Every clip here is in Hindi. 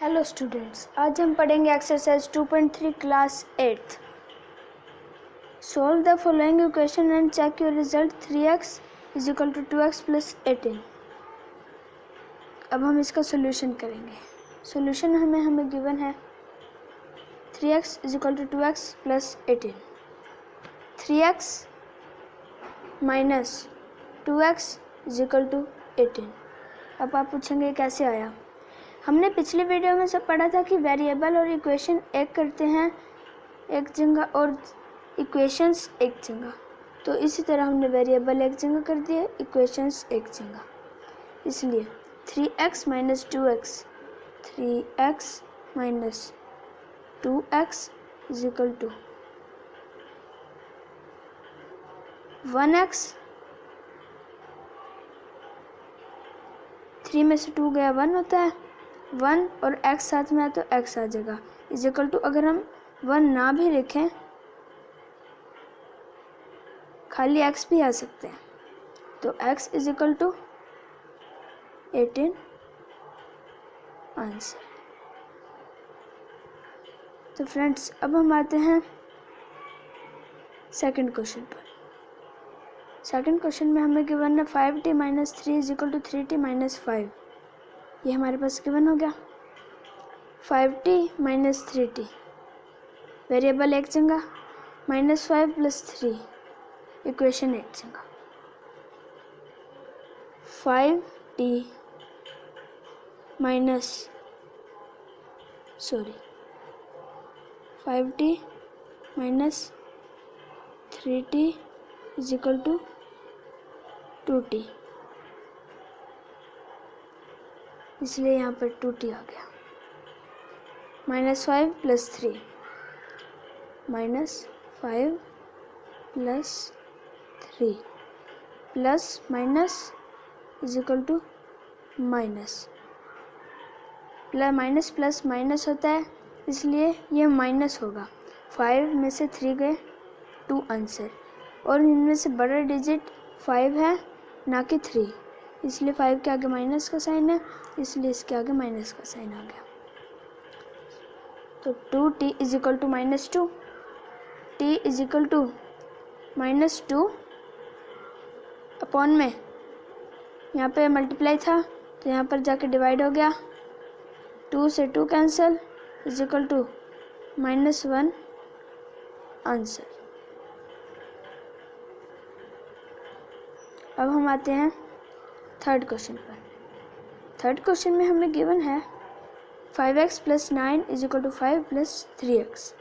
हेलो स्टूडेंट्स, आज हम पढ़ेंगे exercise 2.3 class 8th। Solve the following equation and check your result. 3x = 2x + 18। अब हम इसका सोल्यूशन करेंगे। सोल्यूशन हमें गिवन है 3x = 2x + 18। 3x - 2x = 18। अब आप पूछेंगे कैसे आया। हमने पिछले वीडियो में सब पढ़ा था कि वेरिएबल और इक्वेशन एक करते हैं एक जगह और इक्वेशंस एक जगह। तो इसी तरह हमने वेरिएबल एक जगह कर दिए, इक्वेशंस एक जगह। इसलिए 3x - 2x 3x - 2x = 1x। 3 में से 2 गया 1 होता है, 1 और x साथ में है तो x आ जाएगा। = अगर हम 1 ना भी लिखें, खाली x भी आ सकते हैं, तो x = 18 आंसर। तो फ्रेंड्स, अब हम आते हैं सेकंड क्वेश्चन पर। सेकंड क्वेश्चन में हमें गिवन है 5t - 3 = 3t - 5। ये हमारे पास गिवन हो गया। 5t - 3t वेरिएबल एक जगह, -5 + 3 इक्वेशन एक जगह। 5t - 3t = 2t, इसलिए यहाँ पर 2t आ गया। -5 + 3 -5 + 3 plus minus = minus plus minus होता है, इसलिए ये माइनस होगा। 5 में से 3 गए 2 आंसर, और इनमें से बड़ा डिजिट 5 है ना कि 3, इसलिए 5 के आगे माइनस का साइन है, इसलिए इसके आगे माइनस का साइन आ गया। तो 2t = -2, t = -2 अपॉन में यहाँ पे मल्टीप्लाई था तो यहाँ पर जाके डिवाइड हो गया। 2 से 2 कैंसिल = -1 आंसर। अब हम आते हैं थर्ड क्वेश्चन पर। थर्ड क्वेश्चन में हमें गिवन है 5x + 9 = 5 + 3x।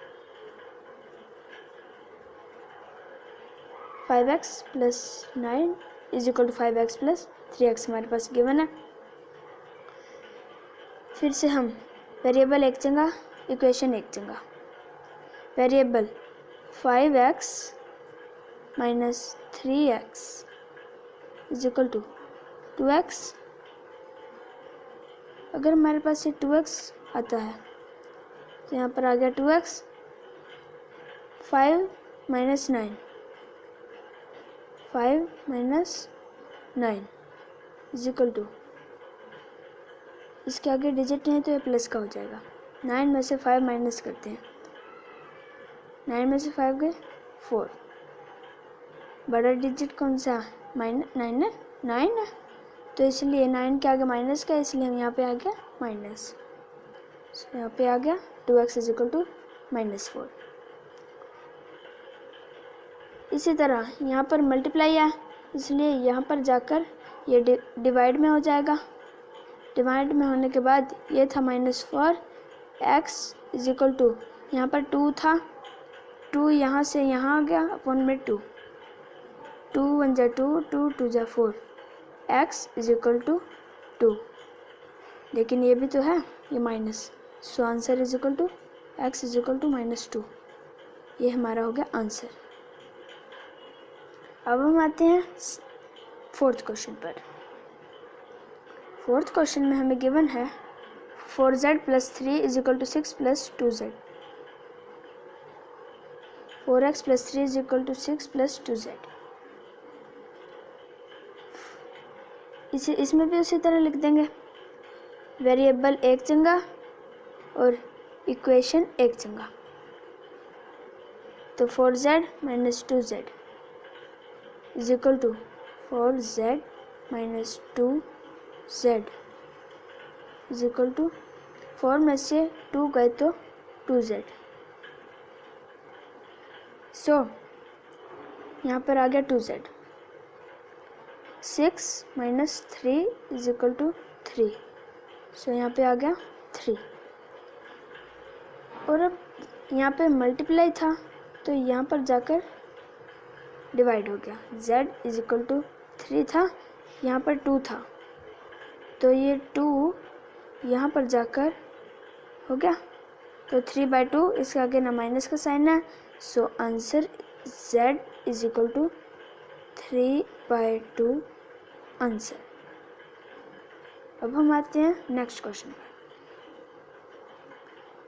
5x + 9 = 5x + 3x हमारे पास गिवन है। फिर से हम वेरिएबल एक जगह, इक्वेशन एक जगह। Variable 5x - 3x = 2x। अगर हमारे पास ये 2x आता है तो यहाँ पर आ गया 2x। 5 - 9 = इसके आगे डिजिट नहीं तो ये प्लस का हो जाएगा। 9 में से 5 माइनस करते हैं, 9 में से 5 गए 4। बड़ा डिजिट कौन सा? -9 है, तो इसलिए 9 के आगे माइनस का, इसलिए हम यहाँ पे आ गया माइनस। यहाँ पे आ गया 2x = -4। इसी तरह यहाँ पर मल्टीप्लाई है, इसलिए यहाँ पर जाकर ये डिवाइड में हो जाएगा। डिवाइड में होने के बाद ये था -4, x = यहाँ पर 2 था, 2 यहाँ से यहाँ आ गया अपॉन में 2, 2 × 1 = 2, 2 × 2 = 4, x = 2। लेकिन ये भी तो है, ये माइनस, सो आंसर x = -2। ये हमारा हो गया आंसर। अब हम आते हैं फोर्थ क्वेश्चन पर। फोर्थ क्वेश्चन में हमें गिवन है 4z + 3 = 6 + 2z। 4x + 3 = 6 + 2z। इसमें भी उसी तरह लिख देंगे। वेरिएबल एक जगह, और इक्वेशन एक जगह, तो 4z minus 2z is equal to 4z minus 2z is equal to 4 में से 2 गए तो 2z। सो यहाँ पर आ गया 2z। 6 minus 3 is equal to 3, so यहाँ पे आ गया 3। और अब यहाँ पे मल्टीप्लाई था तो यहाँ पर जाकर डिवाइड हो गया। z इज इक्वल टू 3 था, यहाँ पर 2 था, तो ये 2 यहाँ पर जाकर हो गया, तो 3/2, इसके आगे ना माइनस का साइन है, so answer z is equal to 3/2 answer. अब हम आते हैं नेक्स्ट क्वेश्चन पर,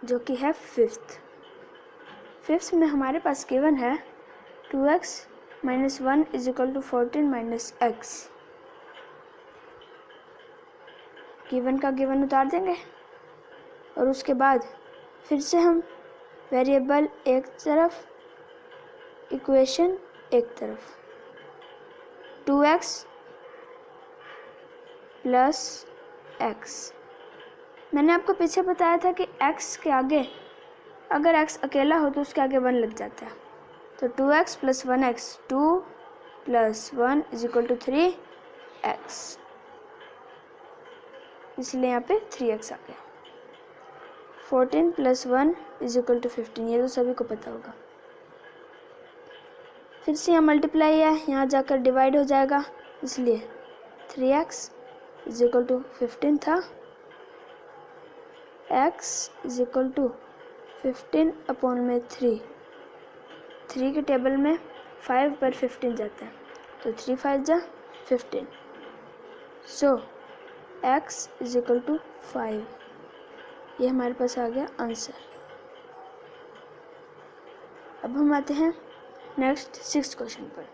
जो कि है फिफ्थ में हमारे पास गिवन है 2x minus 1 is equal to 14 minus x। Given का गिवन उतार देंगे और उसके बाद फिर से हम वेरिएबल एक तरफ, इक्वेशन एक तरफ, 2x प्लस x। मैंने आपको पीछे बताया था कि x के आगे अगर x अकेला हो तो उसके आगे 1 लग जाता है, तो 2x plus 1x, 2 plus 1 is equal to 3x, इसलिए यहाँ पे 3x आ गया। 14 प्लस 1 इज इक्वल टू 15, ये तो सभी को पता होगा। फिर से यहाँ मल्टीप्लाई है, यहाँ जाकर डिवाइड हो जाएगा, इसलिए 3x इज इक्वल टू 15 था, x is equal to 15 upon में 3 के टेबल में 5 पर 15 जाता है, तो 3 5 जा 15, सो x इज इक्वल टू 5। ये हमारे पास आ गया आंसर। अब हम आते हैं नेक्स्ट 6th क्वेश्चन पर।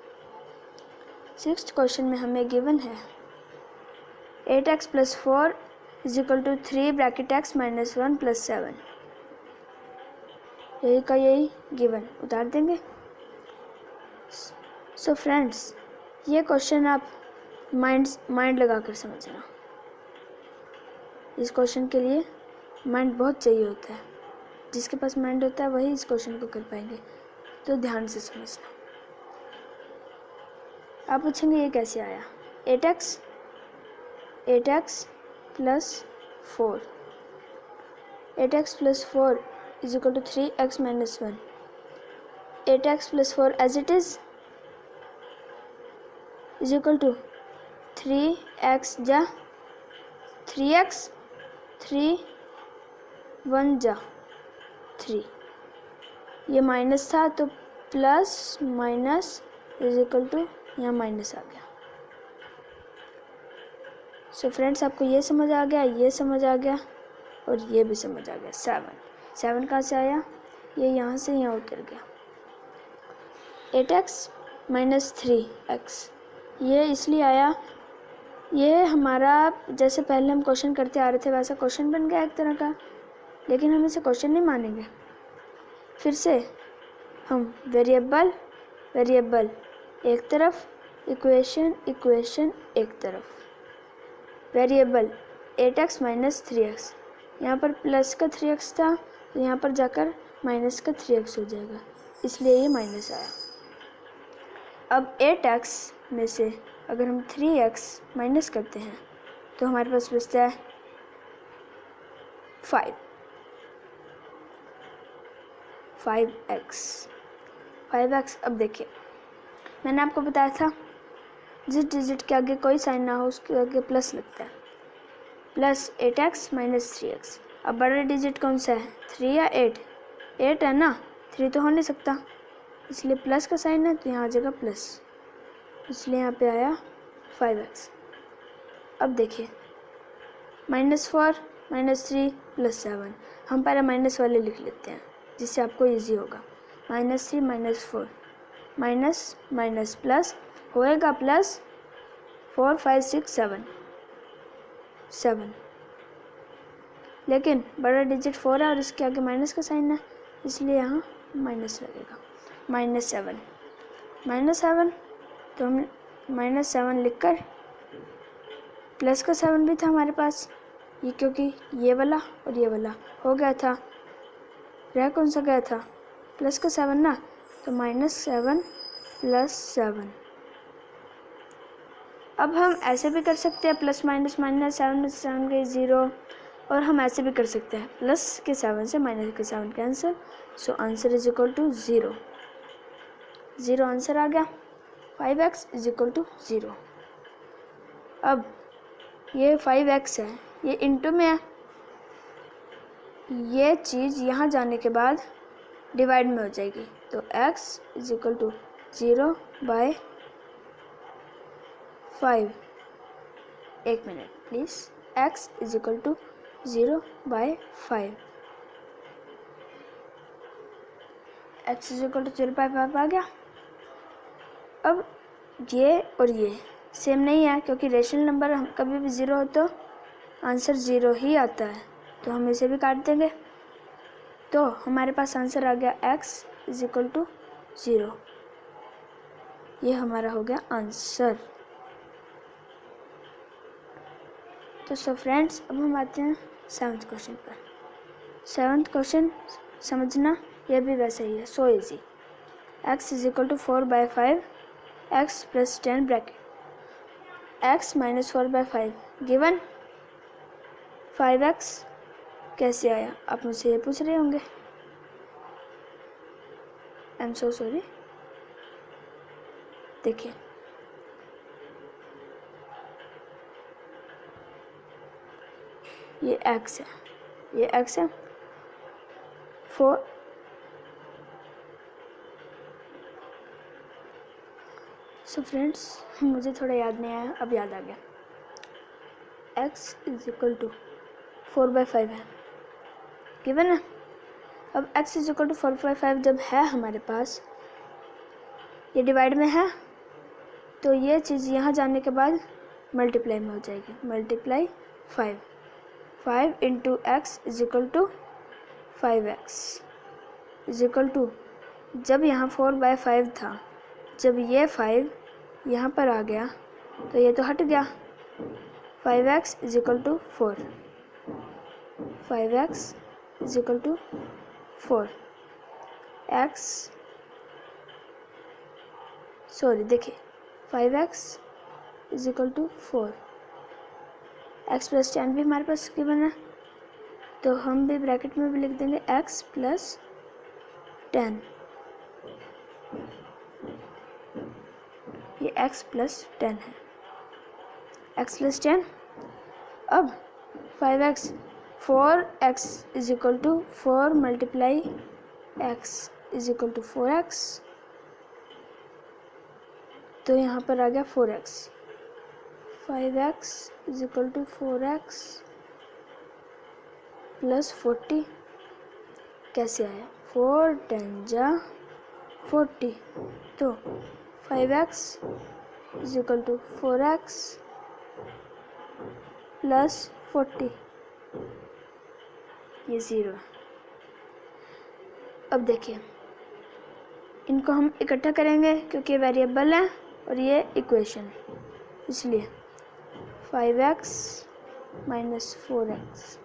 6th क्वेश्चन में हमें गिवन है 8x plus 4 is equal to 3 bracket x minus 1 plus 7। यही का यही गिवन उतार देंगे। सो फ्रेंड्स, ये क्वेश्चन आप माइंड लगा कर समझना। इस क्वेश्चन के लिए माइंड बहुत चाहिए होता है, जिसके पास माइंड होता है वही इस क्वेश्चन को कर पाएंगे, तो ध्यान से समझना। आप पूछेंगे ये कैसे आया, 8x plus 4, 8x plus 4 is equal to 3x minus 1, 8x plus 4 as it is equal to 3x जा 3x, 3 1 जा 3, ये माइनस था तो plus minus is equal to यहाँ माइनस आ गया। सो फ्रेंड्स, आपको ये समझ आ गया, ये समझ आ गया और ये भी समझ आ गया। 7 कहाँ से आया, ये यहाँ से यहाँ उतर गया। 8x माइनस 3x, ये इसलिए आया, ये हमारा जैसे पहले हम क्वेश्चन करते आ रहे थे वैसा क्वेश्चन बन गया एक तरह का, लेकिन हम इसे क्वेश्चन नहीं मानेंगे। फिर से हम वेरिएबल एक तरफ, इक्वेशन एक तरफ। वेरिएबल 8x माइनस 3x, यहाँ पर प्लस का 3x था तो यहाँ पर जाकर माइनस का 3x हो जाएगा, इसलिए ये माइनस आया। अब 8x में से अगर हम 3x माइनस करते हैं तो हमारे पास बचता है 5x। अब देखिए, मैंने आपको बताया था जिस डिजिट के आगे कोई साइन ना हो उसके आगे प्लस लगता है, प्लस 8x माइनस 3x। अब बड़ा डिजिट कौन सा है, 3 या 8 है ना, 3 तो हो नहीं सकता, इसलिए प्लस का साइन है तो यहाँ आ जाएगा प्लस, इसलिए यहाँ पे आया 5x। अब देखिए, -4 -3 प्लस 7, हम पहले माइनस वाले लिख लेते हैं जिससे आपको इजी होगा। -3 -4 माइनस माइनस प्लस होएगा प्लस, 4 5 6 7 लेकिन बड़ा डिजिट 4 है और इसके आगे माइनस का साइन है, इसलिए यहाँ माइनस लगेगा। -7 तो हम -7 लिखकर, प्लस का 7 भी था हमारे पास, ये क्योंकि ये वाला और ये वाला हो गया था, रह कौन सा गया था, प्लस का 7 ना, तो -7 + 7। अब हम ऐसे भी कर सकते हैं, प्लस माइनस माइनस, 7 में 7 गई 0, और हम ऐसे भी कर सकते हैं, प्लस के 7 से माइनस के 7 cancel, so answer is equal to 0। 0 answer आ गया। 5x is equal to 0। अब ये 5x है, ये इंटू में है, ये चीज़ यहाँ जाने के बाद डिवाइड में हो जाएगी, तो x इज इक्वल टू 0/5। एक minute please, x is equal to 0/5। x is equal to 0/5 आ गया। अब ये और ये सेम नहीं है, क्योंकि रेशनल नंबर हम कभी भी 0 हो तो आंसर 0 ही आता है, तो हम इसे भी काट देंगे। तो हमारे पास आंसर आ गया x इज इक्वल टू 0। ये हमारा हो गया आंसर। तो सो फ्रेंड्स, अब हम आते हैं 7th क्वेश्चन पर। 7th क्वेश्चन समझना यह भी वैसे ही है, so easy. x is equal to 4/5, x + 10 bracket x - 4/5 given 5x कैसे आया, आप मुझसे ये पूछ रहे होंगे। I am so sorry. देखिए, ये x है, ये x है, 4 सो फ्रेंड्स, मुझे थोड़ा याद नहीं आया, अब याद आ गया। x इज इक्वल टू 4/5 है, गिवन है। अब x इज इक्वल टू 4/5 जब है हमारे पास, ये डिवाइड में है, तो ये चीज़ यहाँ जाने के बाद मल्टीप्लाई में हो जाएगी, multiply 5 into x is equal to 5x is equal to, जब यहाँ 4/5 था, जब ये 5 यहाँ पर आ गया तो ये तो हट गया, 5x is equal to 4, 5x is equal to 4, देखिए 5x is equal to 4, x + 10 भी हमारे पास गिवन है, तो हम भी ब्रैकेट में भी लिख देंगे x + 10, ये x + 10 है, x + 10। अब 5x, 4x is equal to 4 multiply x is equal to 4x, तो यहाँ पर आ गया 4x, 5x is equal to 4x + 40 कैसे आया, 4 × 10 = 40, तो 5x is equal to 4x + 40, ये 0 है। अब देखिए, इनको हम इकट्ठा करेंगे क्योंकि ये वेरिएबल है और ये इक्वेशन, इसलिए 5x - 4x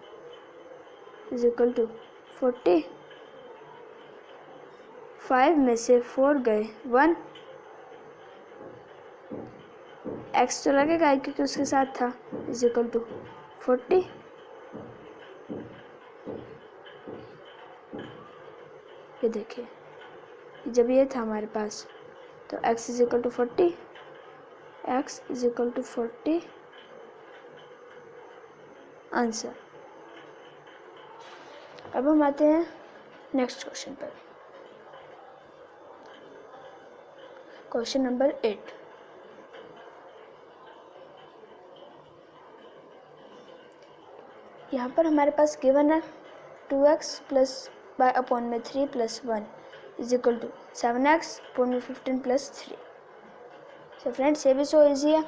is equal to 40, 5 में से 4 गए 1, x तो लगेगा क्योंकि उसके साथ था, इज इक्वल टू 40, ये देखिए, जब ये था हमारे पास तो x is equal to 40, x is equal to 40 answer. अब हम आते हैं नेक्स्ट क्वेश्चन पर, क्वेश्चन नंबर 8। यहाँ पर हमारे पास गिवन है 2x + 3 + 1 is equal to 7x / 15 + 3। So friends, ये भी सो इजी है,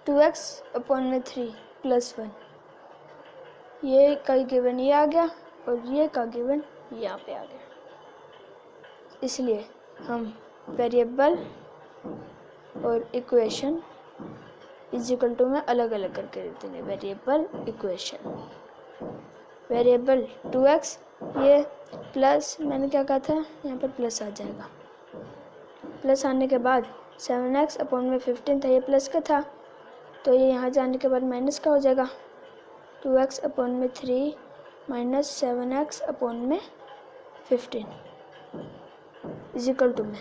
2x / 3 + 1 ये का गिवन ये आ गया और ये का गिवन यहाँ पे आ गया। इसलिए हम वेरिएबल और इक्वेशन इज इक्वल टू में अलग अलग करके लिख देंगे। वेरिएबल इक्वेशन, वेरिएबल 2x, ये प्लस मैंने क्या कहा था, यहाँ पर प्लस आ जाएगा। प्लस आने के बाद 7x अपॉन में 15 था, ये प्लस का था, तो ये यहाँ जाने के बाद माइनस का हो जाएगा। 2x अपॉन में 3 माइनस 7x अपॉन में 15 इज इक्वल टू में,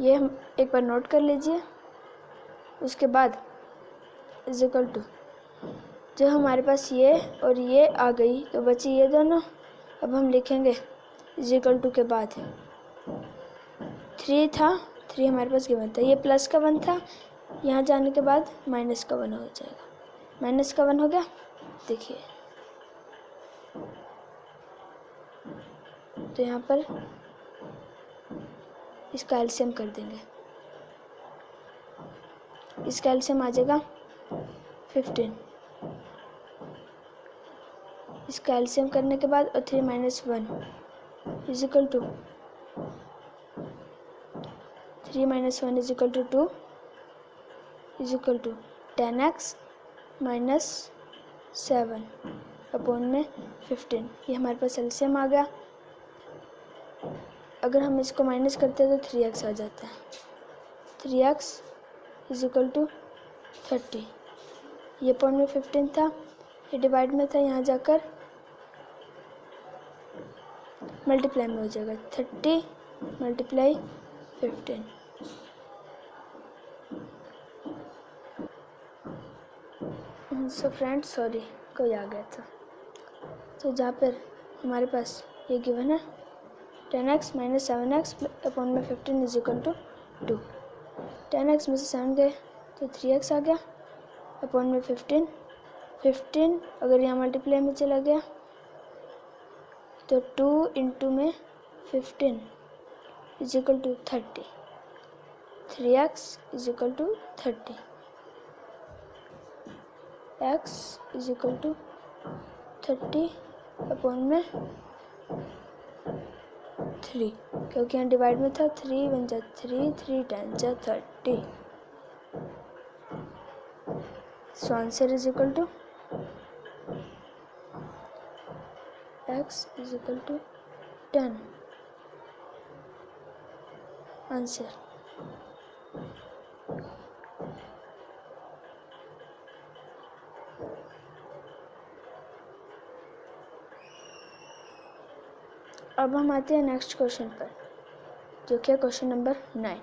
ये हम एक बार नोट कर लीजिए। उसके बाद इज इक्वल टू, जब हमारे पास ये और ये आ गई तो बची ये दोनों। अब हम लिखेंगे इज इक्वल टू के बाद 3 था, 3 हमारे पास गिवन था, ये प्लस का 1 था, यहाँ जाने के बाद माइनस का 1 हो जाएगा। माइनस का 1 हो गया, देखिए तो यहाँ पर इसका एलसीएम कर देंगे। इसका एलसीएम आ जाएगा 15। इसका एलसीएम करने के बाद और 3 minus 1 is equal to 3 minus 1 is equal to 2 is equal to 10x minus 7 upon में 15। ये हमारे पास एलसीएम आ गया। अगर हम इसको माइनस करते हैं तो 3x आ जाता है। 3x is equal to 30। ये अपॉन में 15 था, ये डिवाइड में था, यहाँ जाकर मल्टीप्लाई में हो जाएगा। 30 मल्टीप्लाई 15। सो फ्रेंड्स सॉरी कोई आ गया था। तो जहाँ पर हमारे पास ये गिवन है 10x माइनस 7x अपॉन में 15 इज इक्वल टू 2। 10x में से 7 गए तो 3x आ गया अपॉन में 15। 15 अगर यहाँ मल्टीप्लाई में चला गया तो 2 इंटू में 15 is equal to 30। 3x is equal to 30। x is equal to 30 upon में 3, क्योंकि यहाँ डिवाइड में था। 3 1 जा 3, 3 10 जा 30। So answer is equal to x is equal to 10। Answer अब हम आते हैं नेक्स्ट क्वेश्चन पर, जो कि है क्वेश्चन नंबर 9।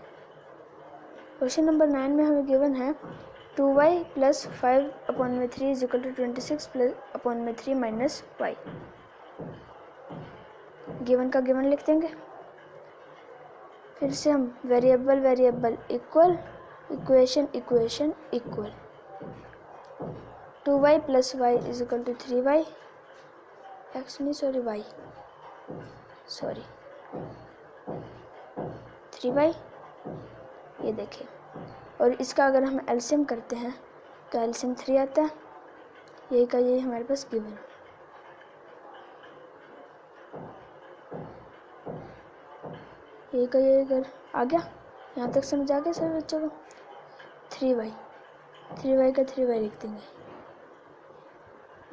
क्वेश्चन नंबर 9 में हमें गिवन है 2y प्लस 5 अपॉन में 3 is equal to 26 plus upon में 3 माइनस y। गिवन का गिवन लिख देंगे। फिर से हम variable variable equal, equation equation equal. 2y plus y is equal to 3y, x नहीं सॉरी y, सॉरी 3y, ये देखिए। और इसका अगर हम एलसीएम करते हैं तो एलसीएम 3 आता है। यही का यही हमारे पास गिवन है। यही का यही अगर आ गया, यहाँ तक समझ आ गया सभी बच्चों को। 3y का 3y लिख देंगे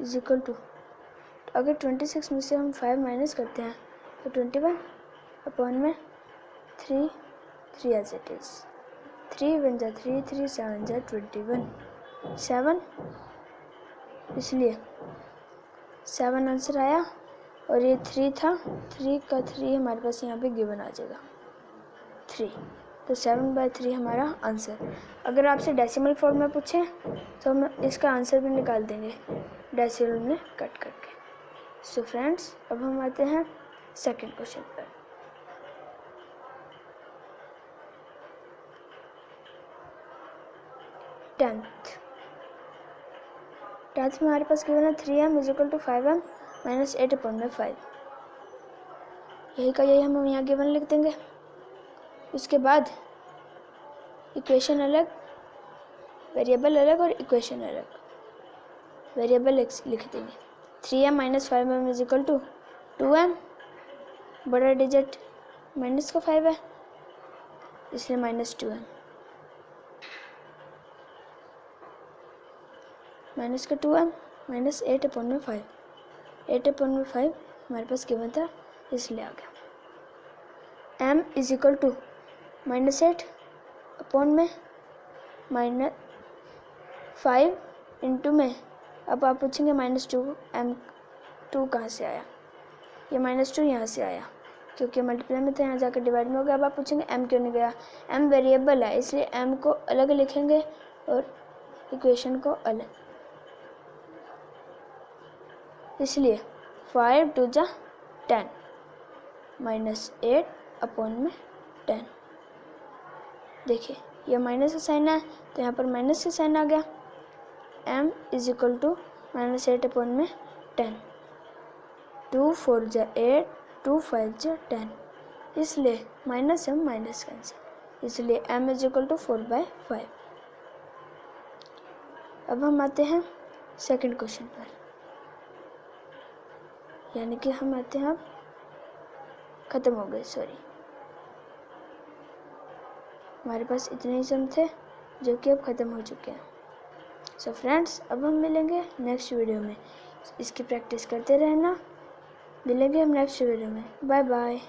इज इक्वल टू, अगर 26 में से हम 5 माइनस करते हैं तो 21 अपॉन में 3 एज इट इज़। 3 1 जा 3, 3 7 जा 21, 7, इसलिए 7 आंसर आया। और ये 3 था, 3 का 3 हमारे पास यहाँ पे गिवन आ जाएगा 3, तो 7/3 हमारा आंसर। अगर आपसे डेसिमल फॉर्म में पूछें तो हम इसका आंसर भी निकाल देंगे डेसिमल में कट करके। सो फ्रेंड्स अब हम आते हैं सेकंड क्वेश्चन पर। टेंथ में हमारे पास गिवन है 3m is equal to 5m minus 8 upon में 5। यही का यही हम यहाँ गिवन लिख देंगे। उसके बाद इक्वेशन अलग, वेरिएबल अलग और इक्वेशन अलग। वेरिएबल लिख देंगे 3m minus 5m is equal to 2m, बड़ा डिजिट माइनस का 5 है इसलिए माइनस 2m, माइनस का 2m माइनस 8/5, 8/5 हमारे पास गिवन था इसलिए आ गया। m is equal to -8 upon में -5 इंटू में, अब आप पूछेंगे -2m कहाँ से आया, ये -2 यहाँ से आया क्योंकि मल्टीप्लाई में था, यहाँ जाकर डिवाइड में हो गया। अब आप पूछेंगे m क्यों नहीं गया, m वेरिएबल है इसलिए m को अलग लिखेंगे और इक्वेशन को अलग, इसलिए 5 2 जा 10 -8 अपॉन में 10। देखिए यह माइनस का साइन है तो यहाँ पर माइनस का साइन आ गया। m is equal to -8 upon में 10, 2 4 जा 8, 2 5 जा 10, इसलिए माइनस m माइनस कैंसिल, इसलिए m इज इक्वल टू 4/5। अब हम आते हैं सेकंड क्वेश्चन पर, यानी कि हम आते हैं, अब ख़त्म हो गए, सॉरी हमारे पास इतने ही सम थे जो कि अब ख़त्म हो चुके हैं। सो फ्रेंड्स अब हम मिलेंगे नेक्स्ट वीडियो में, इसकी प्रैक्टिस करते रहना, मिलेंगे हम नेक्स्ट वीडियो में, बाय बाय।